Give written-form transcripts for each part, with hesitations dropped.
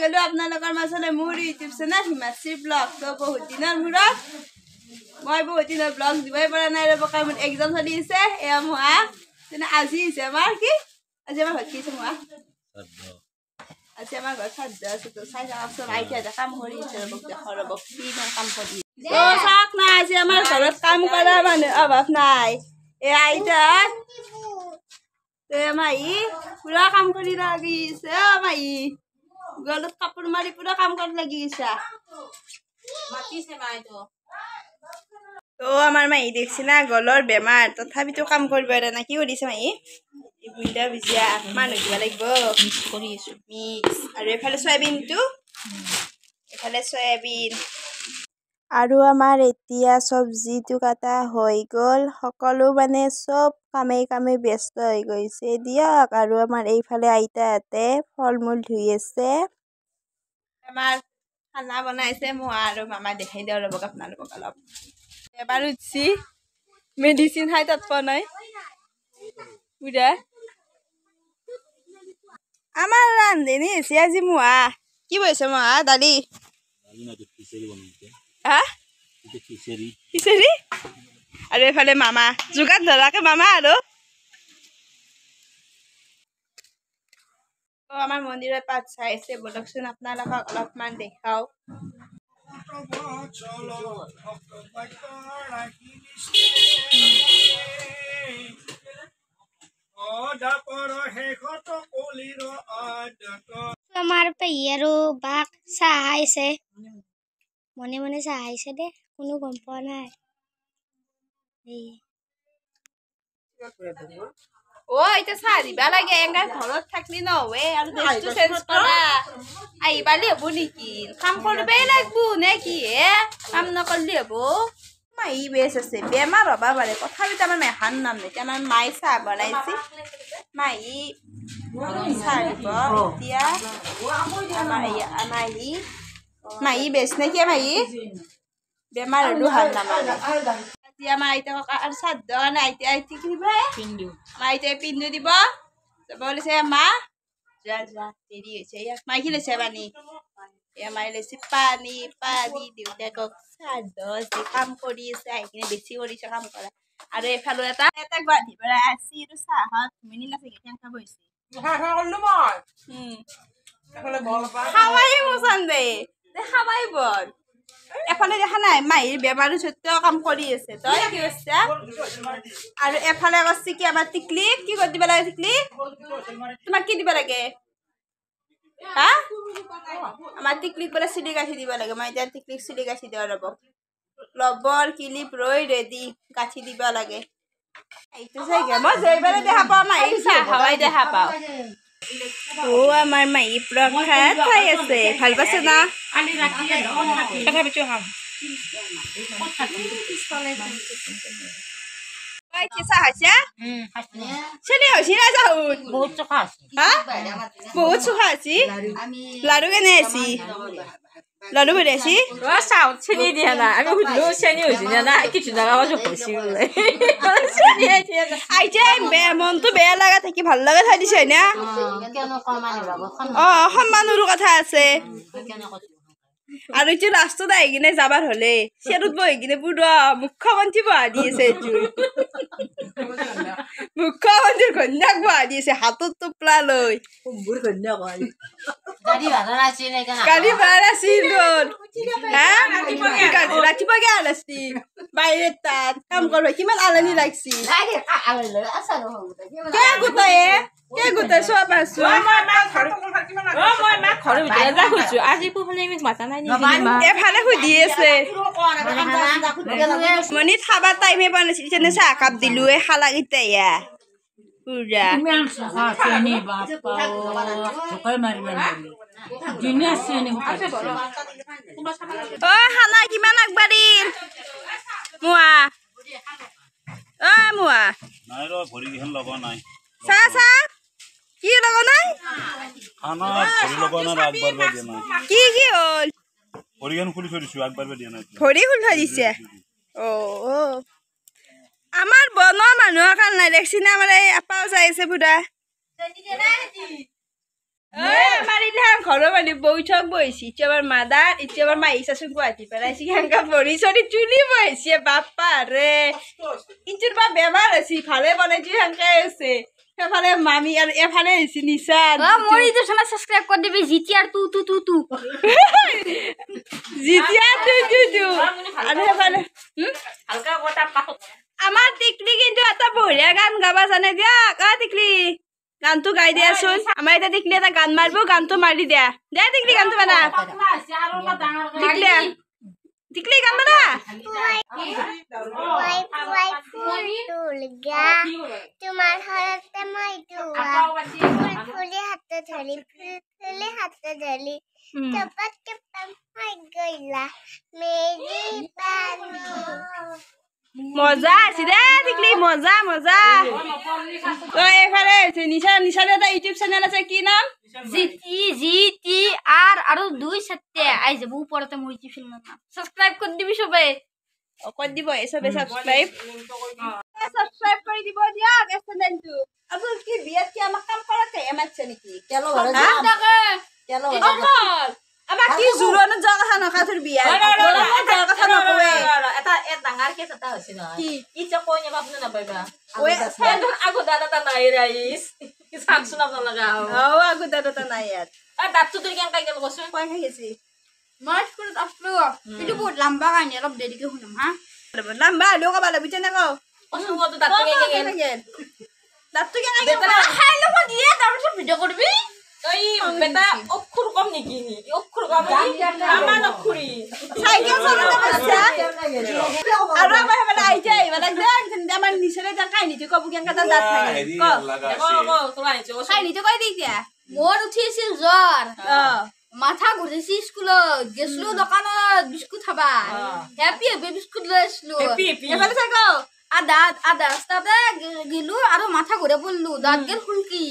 গলো আপোনালোকৰ মাজলৈ মোৰ ইউটিউব চেনেল হিমাশ্ৰী ব্লগ। তো বহুত দিনৰ মূৰত মই বহুত দিনৰ ব্লগ দিবই পৰা নাই ৰ'ব, কাৰণ মোৰ এক্সাম চলি আছে। এয়া মোৱা তেনে আজি হৈছে আমাৰ কি আজি আমাৰ ঘৰত কি আছে মোৱা আজি আমাৰ ঘৰত খাদ্য আছে। তো চাই যাওকচোন আইতা কাম কৰি আছে ৰ'ব, দেখৰ ৰ'ব কি কাম কৰি। তো চাওক না আজি আমাৰ ঘৰত কাম কৰা মানুহ অভাৱ নাই। এ আইতা মাহী পুৰা কাম কৰি লাগিছে। মাহী গলত কাপোৰ মাৰি পুৰা কাম কৰি লাগিছা। আমাৰ মাহী দেখছি না গলৰ বেমাৰ, তথাপিতো কাম কৰিব এৰা নাই। কি কৰিছে মাহী? বুন্দা ভুজিয়া মানুহ দিব লাগিব মিক্স কৰি আছো, মিক্স আৰু এফালে চয়াবিনটো, এফালে চয়াবিন। আৰু আমাৰ এতিয়া চব্জিটো কাটা হৈ গ'ল, সকলো মানে চব কামে ব্যস্ত হৈ গৈছে দিয়ক। আৰু আমাৰ এইফালে আইতাহঁতে ফল মূল ধুই আছে। আমাৰ খানা বনাইছে মই আৰু মামা, দেখাই দিওঁ ৰ'ব আপোনালোকক অলপ। এবাৰ উঠছি মেডিচিন খাই তাত পোৱা নাই বুঢ়া। আমাৰ ৰান্ধনী হৈছে আজি মোহা। কি বনাইছে মোহা? দালি খিচিৰি আৰু এইফালে মামা যোগাৰ ধৰাকে মামা। আৰু আমাৰ মন্দিৰৰ পাঠ চাই আছে, বলকচোন আপোনালোকক অলপমান দেখাও। আমাৰ পেহী আৰু বাক চাহ আহিছে, মনে মনে চাহ আহিছে দে, কোনো গম পোৱা নাই। এতিয়া চাহ দিবা লাগে, এনেকা ঘৰত থাকলি নহৱে। আৰু ড্ৰেছটো চেঞ্জ কৰা আহিবালি হ'ব নেকি? কাম কৰিবই লাগব নে কি হে? কাম নকৰিলে হ'ব? মাহী বেছ আছে, বেমাৰ হ'বা পাৰে, তথাপিতো আমাৰ মেখান নাম নেকি। আমাৰ মায়ে চাহ বনাইছে, মাহী চাহ দিব এতিয়া। মাহী বেছ নে কি? মাহী বেমাৰ হ'লেও ভাল নামানে। এতিয়া আমাৰ আইতা ককা আৰু শ্ৰাদ্ধ কাৰণে আইতাই কি দিব? আইতাই পিন্ধো দিব যাব লৈছে। মা যোৱা যোৱা দেৰি হৈছে। ইয়াক মাই কি লৈছে? পানী। এয়া মাই লৈছে পানী। দেউতাকক শ্ৰাদ্ধ আছে, কাম কৰি আছে, আহি কিনে বেছি কৰিছে কাম কৰা। আৰু এইফালে এটা গুৱাহাটীৰ পৰা আহিছে, এইটো চাহত মিনিলা চাগে কেনেকা বহিছে। খাৱাই মোচান দে খাৱাই বৰ। এফালে দেখা নাই মাহীৰ বেমাৰ সত্ত্বেও কাম কৰি আছে। তই কি কৰিছা? আৰু এফালে কৈছে কি আমাৰ টিকলিক কি কৰি দিব লাগে? টিকলি তোমাক কি দিব লাগে? হা আমাৰ টিকলিক বোলে চুলি গাঁঠি দিব লাগে। মই এতিয়া টিকলিক চুলি গাঁঠি দিওঁ ৰ'ব। লবৰ কিলিপ ৰৈ ৰেডি গাঁঠি দিব লাগে। এইটো চাগে মই যেইবাৰে দেখা পাওঁ মাহীক চাহ খাৱাই দেখা পাওঁ। আমাৰ মাহী প্ৰসাদ খাই আছে, ভাল পাইছে না? তথাপিতো খাম। চাহ খাইছা? চেনি হৈছে না চাহত? বহুত চোখা আছে। লাৰু কেনে আছে? লাৰু ভৰি আছে? চাহত চেনি দিয়া নাই। আমি সুধিলো চেনি হৈছে নে নাই, কিছু জাগা জোখাইছি বোলে। আইতাই মনটো বেয়া লগা থাকি ভাল লগা থৈ দিছে না। সন্মানৰো কথা আছে। আৰু এইটো লাষ্টত আহি কিনে যাবাৰ হলে চেয়াৰত বহি কিনে পুৰা মুখ্যমন্ত্ৰী বহা দি আছে। এইটো মুখ্যমন্ত্ৰীৰ ঘৈণীয়েক বহা দি আছে, হাতত টোপলা লৈ। গাড়ী ভাড়া নাছিল ৰাতিপুৱা গেল আছিল বাহিৰত তাত কাম কৰিব। কিমান আলনি লাগছি চোৱা পাইছো। এফালে সুধি আছে মনি খাবা টাইমে পোৱা নাছিল, চাহ কাপ দিলো খালা কেতিয়া পুৰা। খানা কিমান আগবাঢ়িল মোৱা? মোৱা চাহ চাহ কি লগা নাই? কি কি হ'ল? ভৰি খুলি থৈ দিছে। আমাৰ বনোৱা মানুহৰ কাৰণে নাই দেখছি না। আমাৰ এই আপাও যাই আছে পুৰা। আমাৰ এতিয়া ঘৰৰ মানুহ বৈঠক বহিছে ইটো আমাৰ মাদাৰ ইটো আমাৰ মাহী চাচোন গুৱাহাটী পেলাইছে সেনেকা ভৰি চৰি চুলি বহিছে বাপ্পা ৰে ইটোৰ বা বেমাৰ হৈছে ইফালে বনাইছে সেনেকাই আছে সেইফালে মামী আৰু এফালে হৈছে নিচা মোৰ ইউটিউব চেনেল সাবস্ক্ৰাইব কৰি দিবি জিটিআৰ তু যেতিয়া আৰু সেইফালে আমাৰ টিকলি কিন্তু এটা বঢ়িয়া গান গাবা জানে দিয়া টিকলি গানটো গাই দিয়াচোন আমাৰ এতিয়া টিকলি এটা গান মাৰিব গানটো মাৰি দিয়া দে টিকলি গানটো বানা টিকলি গান বানা তোমাৰ হাতে মই দুৱা ফুলি হাতে ধৰি টপক টপক হৈ গইলা মেৰি পানী মজা আছে দে টিকলি মজা মজা তো এইফালে নিশা নিশাৰ এটা ইউটিউব চেনেল আছে কি নাম জিটিআৰ আৰু 2 সত্য আই যাব ওপৰতে মোৰ ইউটিউব চেনেলৰ নাম সাবস্ক্ৰাইব কৰি দিবি সবে কৰি দিব এসবে সাবস্ক্ৰাইব কৰি দিব দিয়ক এই চেনেলটো আবুল কি বিয়াত কি আমাক কাম কৰাতে এমাচ্ছে নেকি কেলো ঘৰত আমাক কি জুৰন যোৱা কথা নকা তোৰ বিয়া যোৱা কথা নকৱে এটা ডাঙৰ কেছ এটা হৈছে ন কি ইচ্ছা কৈ নিবা আপুনি নাপাইবা ওই আগো দাদা নাই ৰাইছ সাক শুনাব লগা আগু দাদা নাই ইয়াত দাঁতটো তুই কেন কাই গেল কচোন কয় খাইছি মই স্কুলত আসলো এইটো বহুত লম্বা কাহিনী অলপ দেৰিকে শুনাম হা নাম্বা লোক বালা বুঝে না কও কচোন মতো দাঁতটো কেন গেল দাঁতটো কেন গেল খাই লব দিয়ে তাৰপিছত ভিডিঅ' কৰিবি এই বেটা অক্ষৰ কম নেকি অক্ষৰ কম আমাৰ অক্ষৰী সাইকেল চলাতে পারছা আর আমার মানে আইছে মানে দেখ আমার নিচরে যা কাহিনীটো কব কেন কাটা দাঁত থাকে ক তোরা আইছো কাহিনীটো কই দিছা মোৰ উঠিছিল জ্বৰ মাথা ঘূৰিছি স্কুলত গেছলো দোকানত বিস্কুট খাবা হেপি হেপি বিস্কুট লৈ আসলো এফালে থাকো আধা ৰাস্তাতে গেলো আৰু মাথা ঘূৰে পড়লো দাঁত গেল খুলকি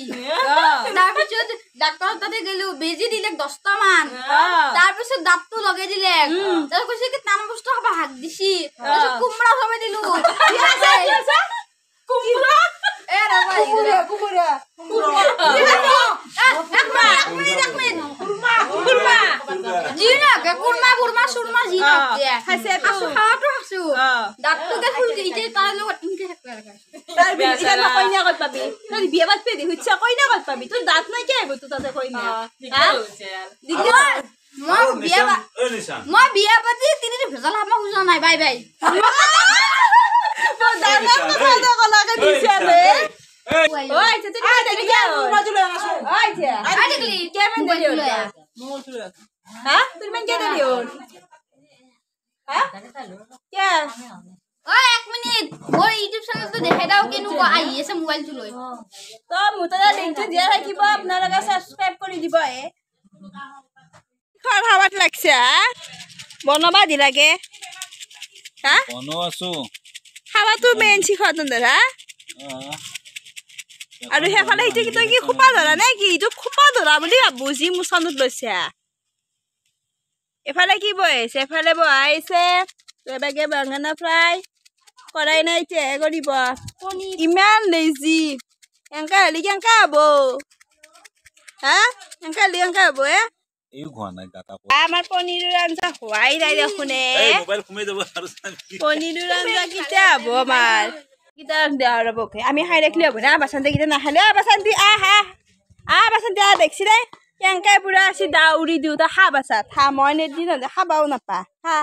তাৰপিছত ডাক্তৰ তাতে গেলো বেজি দিলে 10টা মান তাৰপিছত দাঁতটো লগাই দিলে তাৰ কৈছে কি টান বস্তু খাবা হাক দিছি তাৰপিছত কুমড়া খাবে দিলো কুমড়া এ ৰাবা কুকুরা এক মিনিট জিনা কে কুরমা সুরমা জিনা দে খাইছে আসু খাওয়াটো আসু দাঁতটো কে খুলকি ইতে তার লগত ইনকে থাকতে লাগে তার বিয়া না কইনা কত পাবি তুই বিয়া বাদ পেদি হইছা কইনা কত পাবি তুই দাঁত নাই কে আইব তুই তাতে কইনা দিগদার মই বিয়া পাতি তিনি ভেজাল হামা খুজা নাই বাই বাই দাদা কথা কলাকে দিছে রে ওই তুই দেখি যা ওই যা আই দেখলি কেমন দিল হ্যাঁ তুই মান কে দিল হ্যাঁ কে ওই এক মিনিট মোর ইউটিউব চ্যানেল তো দেখাই দাও কেনু আই এসে মোবাইল তো লই তো মুতলা লিংকটো দিয়া থাকিব আপনারা সাবস্ক্রাইব কৰি দিব খৰ হাৱাত লাগছে বনবা দি লাগে হা বনো আছো হাৱাটো মেইন শিখত ধৰা আৰু হেফালে ইটো কি তই কি খোপা ধৰা নে কি ইটো খোপা ধৰা বুলি বুজি মুছানুত লৈছে এফালে কি বহিছে এফালে বহাইছে এবাগে বেঙেনা ফ্ৰাই কৰাই নাই তে কৰিব ইমান লেজি এংকা হলি কেংকা হব হা এংকা হলি কেংকা হব এই ঘোৱা নাই গাটা আমাৰ পনীৰৰ আঞ্জা হোৱাই নাই দেখোনে মোবাইল ঘুমাই যাব আৰু পনীৰৰ আঞ্জা কিটা হব আমাৰ কিটা দেওয়াৰ বকে আমি খাই ৰাখিলে হ'ব না বাসন্তী কিটা নাখালে বাসন্তী বাসন্তী দেখছি দে কেংকা পুৰা আছে দাউৰি দিওঁ তা খা বাচা থা মই নেদি নহ'লে খাবাও নাপা হা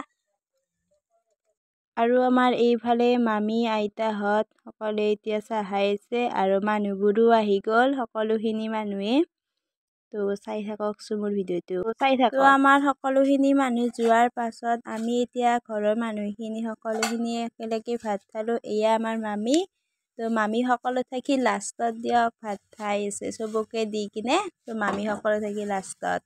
আৰু আমাৰ এইফালে মামী আইতাহঁত সকলোৱে এতিয়া চাহাই আছে আৰু মানুহবোৰো আহি গ'ল সকলোখিনি মানুহে তো চাই থাককচোন মোৰ ভিডিঅ'টো চাই থাকক আমাৰ সকলোখিনি মানুহ যোৱাৰ পাছত আমি এতিয়া ঘৰৰ মানুহখিনি সকলোখিনি একেলগে ভাত খালোঁ এয়া আমাৰ মামী তো মামী সকলো থাকি লাষ্টত দিয়ক ভাত খাই আছে চবকে দি কিনে তো মামী সকলো থাকি লাষ্টত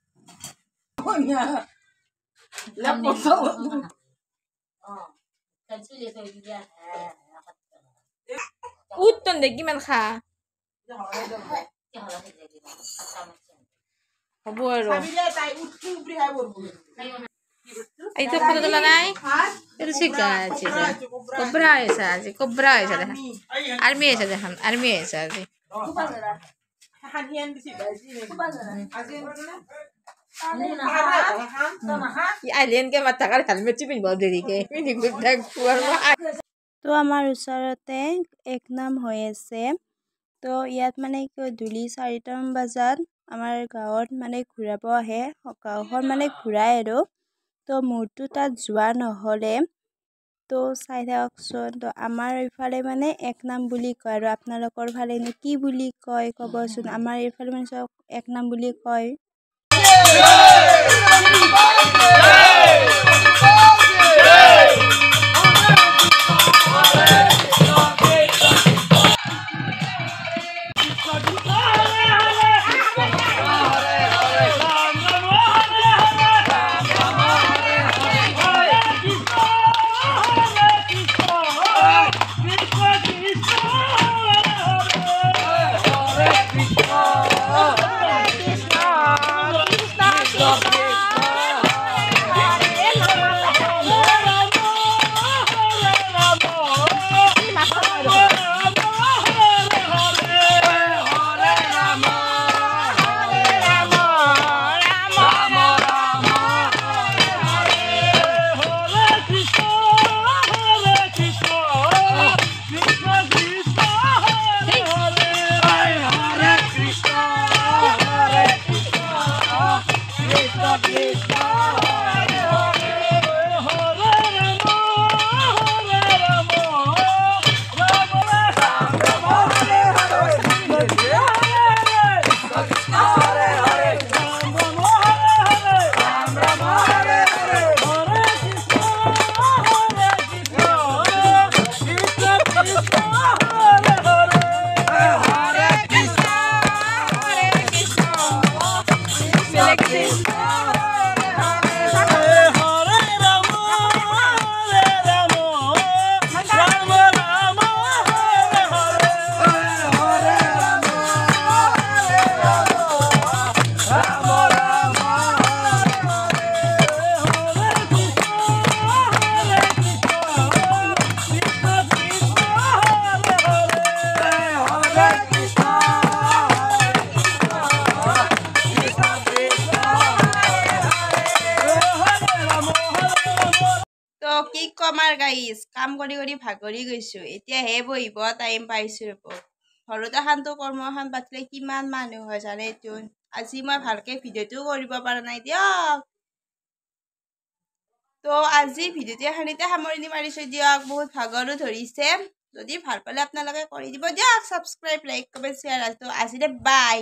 উত্তন দে কিমান খা হ'ব আৰু এইটো ফটো তোলা নাই এইটো শিকা আছে কবরা আছে আজি কবরা আছে দেখা আর্মি আছে দেখান আর্মি আছে আজি আইলেনকে মাত থাকাৰ হেলমেটটো পিন্ধিব দেৰিকে তো আমাৰ ওচৰতে এক নাম হৈ আছে। তো ইয়াত মানে গধূলি 4টামান বজাত আমাৰ গাঁৱত মানে ঘূৰাব আহে, গাঁওখন মানে ঘূৰাই আৰু। তো মোৰতো তাত যোৱা নহ'লে, তো চাই থাককচোন। তো আমাৰ এইফালে মানে এক নাম বুলি কয়, আৰু আপোনালোকৰ ফালেনো কি বুলি কয় ক'বচোন। আমাৰ এইফালে মানে চব এক নাম বুলি কয়। তো কি কম আৰু গাইজ, কাম কৰি কৰি ভাগৰি গৈছোঁ, এতিয়াহে বহিব টাইম পাইছোঁ ৰ'ব। ঘৰত এখানতো কৰ্ম এখন পাতিলে কিমান মানুহ হয় জানেতো। আজি মই ভালকৈ ভিডিঅ'টো কৰিব পৰা নাই দিয়ক। তো আজি ভিডিঅ'টো এখানিতে সামৰণি মাৰিছোঁ দিয়ক, বহুত ভাগৰো ধৰিছে। যদি ভাল পালে আপোনালোকে কৰি দিব দিয়ক ছাবস্ক্ৰাইব, লাইক, কমেণ্ট, শ্বেয়াৰ। আজিলৈ বাই।